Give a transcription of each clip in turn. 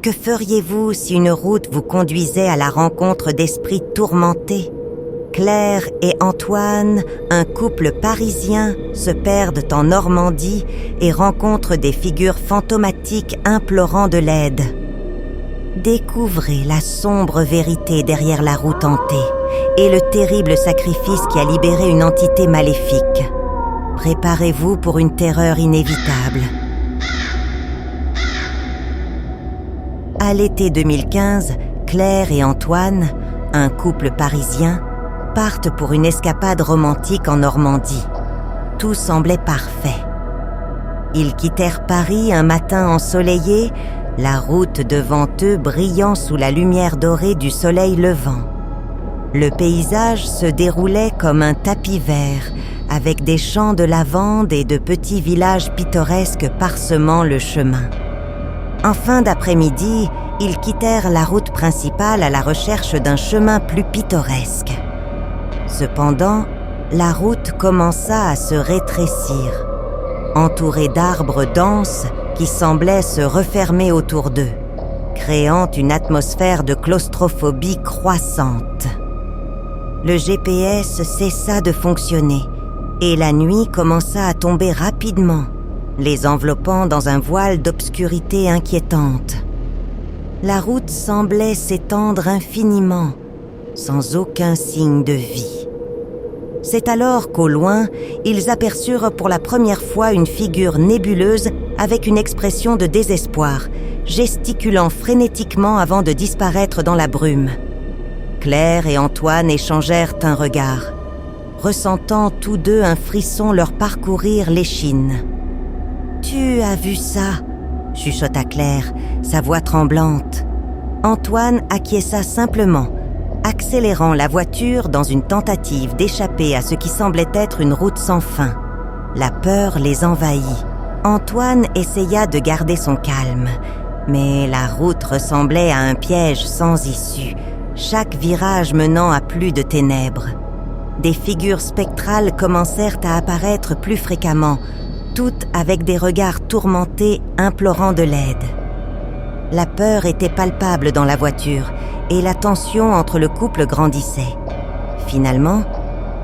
Que feriez-vous si une route vous conduisait à la rencontre d'esprits tourmentés? Claire et Antoine, un couple parisien, se perdent en Normandie et rencontrent des figures fantomatiques implorant de l'aide. Découvrez la sombre vérité derrière la route hantée et le terrible sacrifice qui a libéré une entité maléfique. Préparez-vous pour une terreur inévitable. À l'été 2015, Claire et Antoine, un couple parisien, partent pour une escapade romantique en Normandie. Tout semblait parfait. Ils quittèrent Paris un matin ensoleillé, la route devant eux brillant sous la lumière dorée du soleil levant. Le paysage se déroulait comme un tapis vert, avec des champs de lavande et de petits villages pittoresques parsemant le chemin. En fin d'après-midi, ils quittèrent la route principale à la recherche d'un chemin plus pittoresque. Cependant, la route commença à se rétrécir, entourée d'arbres denses qui semblaient se refermer autour d'eux, créant une atmosphère de claustrophobie croissante. Le GPS cessa de fonctionner et la nuit commença à tomber rapidement, les enveloppant dans un voile d'obscurité inquiétante. La route semblait s'étendre infiniment, sans aucun signe de vie. C'est alors qu'au loin, ils aperçurent pour la première fois une figure nébuleuse avec une expression de désespoir, gesticulant frénétiquement avant de disparaître dans la brume. Claire et Antoine échangèrent un regard, ressentant tous deux un frisson leur parcourir l'échine. « Tu as vu ça ?» chuchota Claire, sa voix tremblante. Antoine acquiesça simplement, accélérant la voiture dans une tentative d'échapper à ce qui semblait être une route sans fin. La peur les envahit. Antoine essaya de garder son calme, mais la route ressemblait à un piège sans issue, chaque virage menant à plus de ténèbres. Des figures spectrales commencèrent à apparaître plus fréquemment, toutes avec des regards tourmentés implorant de l'aide. La peur était palpable dans la voiture et la tension entre le couple grandissait. Finalement,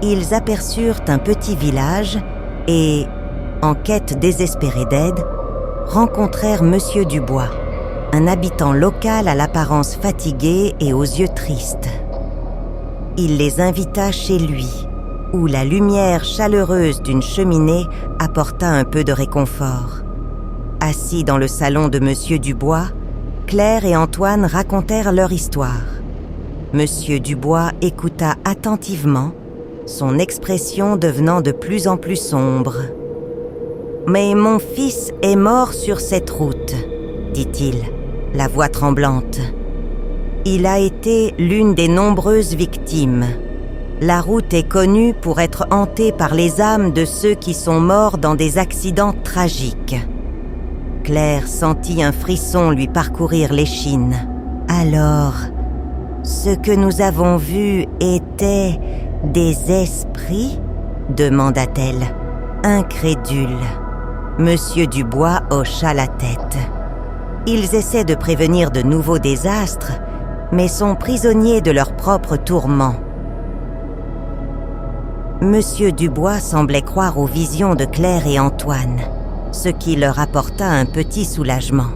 ils aperçurent un petit village et, en quête désespérée d'aide, rencontrèrent Monsieur Dubois, un habitant local à l'apparence fatiguée et aux yeux tristes. Il les invita chez lui, où la lumière chaleureuse d'une cheminée apporta un peu de réconfort. Assis dans le salon de Monsieur Dubois, Claire et Antoine racontèrent leur histoire. Monsieur Dubois écouta attentivement, son expression devenant de plus en plus sombre. « Mais mon fils est mort sur cette route, » dit-il, la voix tremblante. « Il a été l'une des nombreuses victimes. La route est connue pour être hantée par les âmes de ceux qui sont morts dans des accidents tragiques. » Claire sentit un frisson lui parcourir l'échine. « Alors, ce que nous avons vu était des esprits ?» demanda-t-elle, incrédule. Monsieur Dubois hocha la tête. Ils essaient de prévenir de nouveaux désastres, mais sont prisonniers de leurs propres tourments. Monsieur Dubois semblait croire aux visions de Claire et Antoine, ce qui leur apporta un petit soulagement.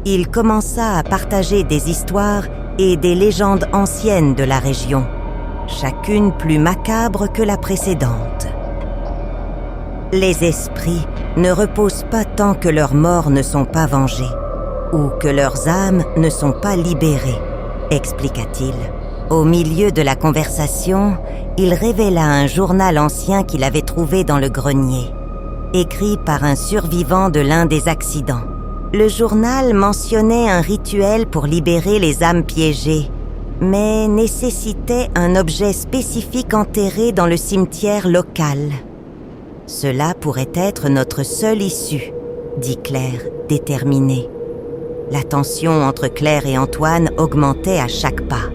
Il commença à partager des histoires et des légendes anciennes de la région, chacune plus macabre que la précédente. Les esprits ne reposent pas tant que leurs morts ne sont pas vengés, ou que leurs âmes ne sont pas libérées, expliqua-t-il. Au milieu de la conversation, il révéla un journal ancien qu'il avait trouvé dans le grenier, écrit par un survivant de l'un des accidents. Le journal mentionnait un rituel pour libérer les âmes piégées, mais nécessitait un objet spécifique enterré dans le cimetière local. « Cela pourrait être notre seule issue, » dit Claire, déterminée. La tension entre Claire et Antoine augmentait à chaque pas.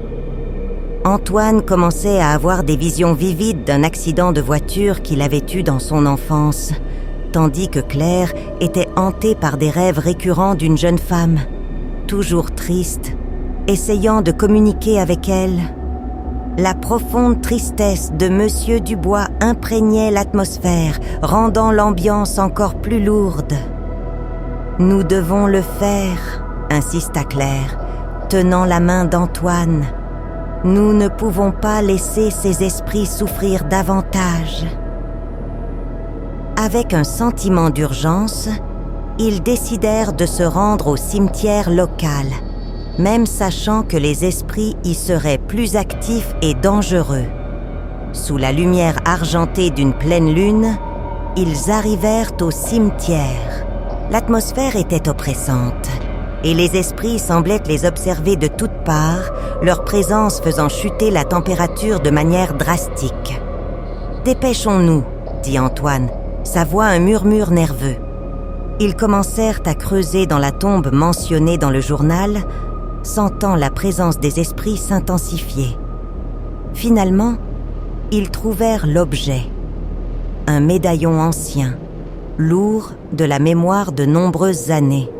Antoine commençait à avoir des visions vivides d'un accident de voiture qu'il avait eu dans son enfance, tandis que Claire était hantée par des rêves récurrents d'une jeune femme. toujours triste, essayant de communiquer avec elle. La profonde tristesse de Monsieur Dubois imprégnait l'atmosphère, rendant l'ambiance encore plus lourde. « Nous devons le faire », insista Claire, tenant la main d'Antoine. « Nous ne pouvons pas laisser ces esprits souffrir davantage. » Avec un sentiment d'urgence, ils décidèrent de se rendre au cimetière local, même sachant que les esprits y seraient plus actifs et dangereux. Sous la lumière argentée d'une pleine lune, ils arrivèrent au cimetière. L'atmosphère était oppressante, et les esprits semblaient les observer de toutes parts, leur présence faisant chuter la température de manière drastique. « Dépêchons-nous » dit Antoine, sa voix un murmure nerveux. Ils commencèrent à creuser dans la tombe mentionnée dans le journal, sentant la présence des esprits s'intensifier. Finalement, ils trouvèrent l'objet, un médaillon ancien, lourd de la mémoire de nombreuses années.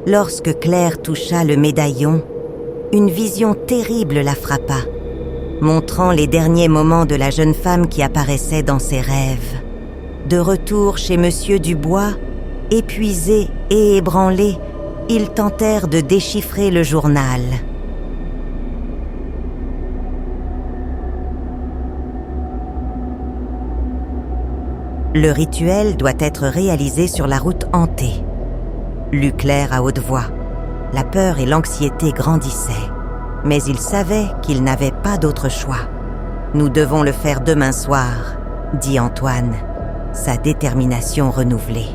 Lorsque Claire toucha le médaillon, une vision terrible la frappa, montrant les derniers moments de la jeune femme qui apparaissait dans ses rêves. De retour chez Monsieur Dubois, épuisés et ébranlés, ils tentèrent de déchiffrer le journal. Le rituel doit être réalisé sur la route hantée. Lut Claire à haute voix. La peur et l'anxiété grandissaient, mais il savait qu'il n'avait pas d'autre choix. « Nous devons le faire demain soir », dit Antoine, sa détermination renouvelée.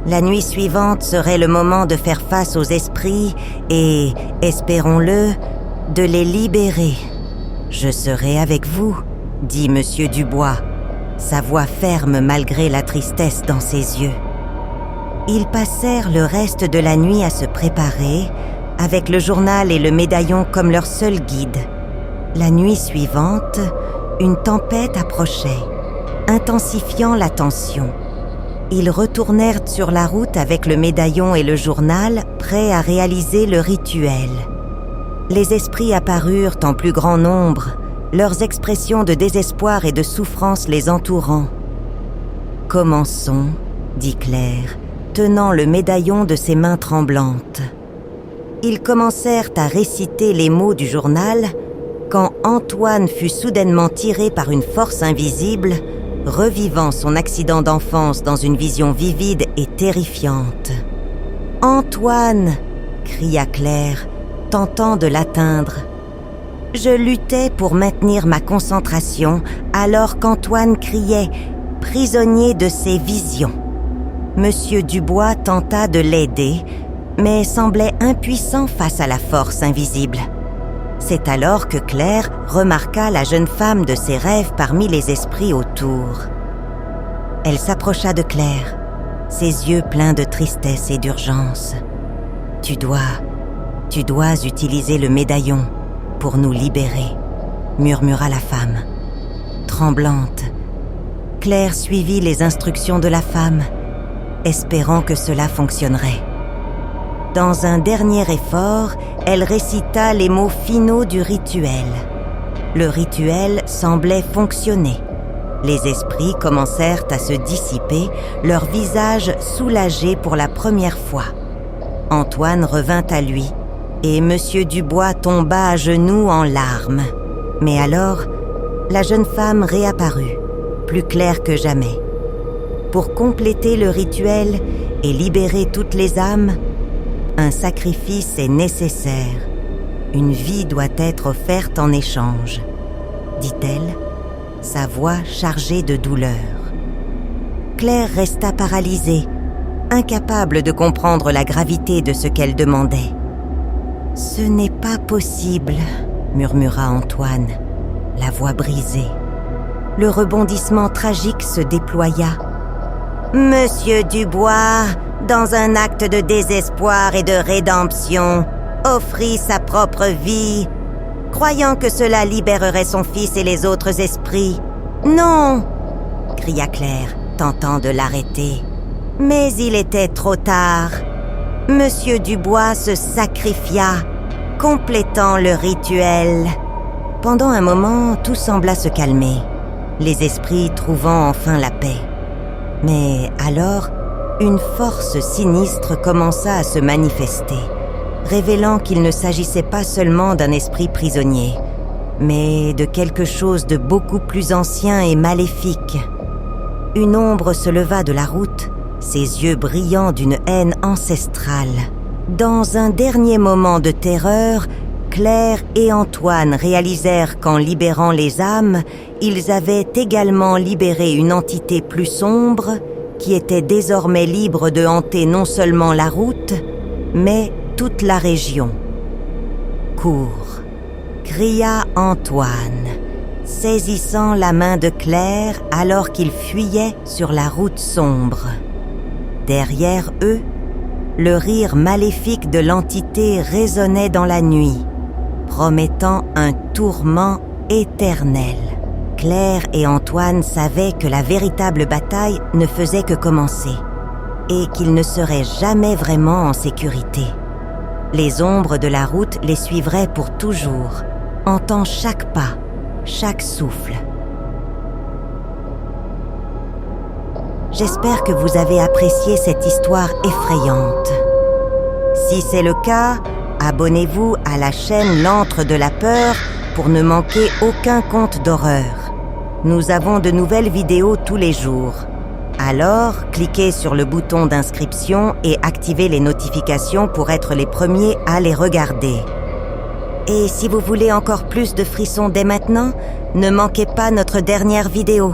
La nuit suivante serait le moment de faire face aux esprits et, espérons-le, de les libérer. « Je serai avec vous », dit Monsieur Dubois, sa voix ferme malgré la tristesse dans ses yeux. Ils passèrent le reste de la nuit à se préparer, avec le journal et le médaillon comme leur seul guide. La nuit suivante, une tempête approchait, intensifiant la tension. Ils retournèrent sur la route avec le médaillon et le journal, prêts à réaliser le rituel. Les esprits apparurent en plus grand nombre, leurs expressions de désespoir et de souffrance les entourant. « Commençons », dit Claire, tenant le médaillon de ses mains tremblantes. Ils commencèrent à réciter les mots du journal quand Antoine fut soudainement tiré par une force invisible, revivant son accident d'enfance dans une vision vivide et terrifiante. « Antoine !» cria Claire, tentant de l'atteindre. Je luttais pour maintenir ma concentration alors qu'Antoine criait, prisonnier de ses visions. Monsieur Dubois tenta de l'aider, mais semblait impuissant face à la force invisible. C'est alors que Claire remarqua la jeune femme de ses rêves parmi les esprits autour. Elle s'approcha de Claire, ses yeux pleins de tristesse et d'urgence. « Tu dois utiliser le médaillon pour nous libérer, » murmura la femme. Tremblante, Claire suivit les instructions de la femme, espérant que cela fonctionnerait. Dans un dernier effort, elle récita les mots finaux du rituel. Le rituel semblait fonctionner. Les esprits commencèrent à se dissiper, leur visage soulagé pour la première fois. Antoine revint à lui, et Monsieur Dubois tomba à genoux en larmes. Mais alors, la jeune femme réapparut, plus claire que jamais. Pour compléter le rituel et libérer toutes les âmes, un sacrifice est nécessaire. Une vie doit être offerte en échange, dit-elle, sa voix chargée de douleur. Claire resta paralysée, incapable de comprendre la gravité de ce qu'elle demandait. « Ce n'est pas possible, » murmura Antoine, la voix brisée. Le rebondissement tragique se déploya. Monsieur Dubois, dans un acte de désespoir et de rédemption, offrit sa propre vie, croyant que cela libérerait son fils et les autres esprits. « Non !» cria Claire, tentant de l'arrêter. Mais il était trop tard. Monsieur Dubois se sacrifia, complétant le rituel. Pendant un moment, tout sembla se calmer, les esprits trouvant enfin la paix. Mais alors, une force sinistre commença à se manifester, révélant qu'il ne s'agissait pas seulement d'un esprit prisonnier, mais de quelque chose de beaucoup plus ancien et maléfique. Une ombre se leva de la route, ses yeux brillants d'une haine ancestrale. Dans un dernier moment de terreur, Claire et Antoine réalisèrent qu'en libérant les âmes, ils avaient également libéré une entité plus sombre qui était désormais libre de hanter non seulement la route, mais toute la région. « Cours !» cria Antoine, saisissant la main de Claire alors qu'ils fuyaient sur la route sombre. Derrière eux, le rire maléfique de l'entité résonnait dans la nuit, promettant un tourment éternel. Claire et Antoine savaient que la véritable bataille ne faisait que commencer et qu'ils ne seraient jamais vraiment en sécurité. Les ombres de la route les suivraient pour toujours, hantant chaque pas, chaque souffle. J'espère que vous avez apprécié cette histoire effrayante. Si c'est le cas, abonnez-vous à la chaîne L'Antre de la Peur pour ne manquer aucun conte d'horreur. Nous avons de nouvelles vidéos tous les jours. Alors, cliquez sur le bouton d'inscription et activez les notifications pour être les premiers à les regarder. Et si vous voulez encore plus de frissons dès maintenant, ne manquez pas notre dernière vidéo.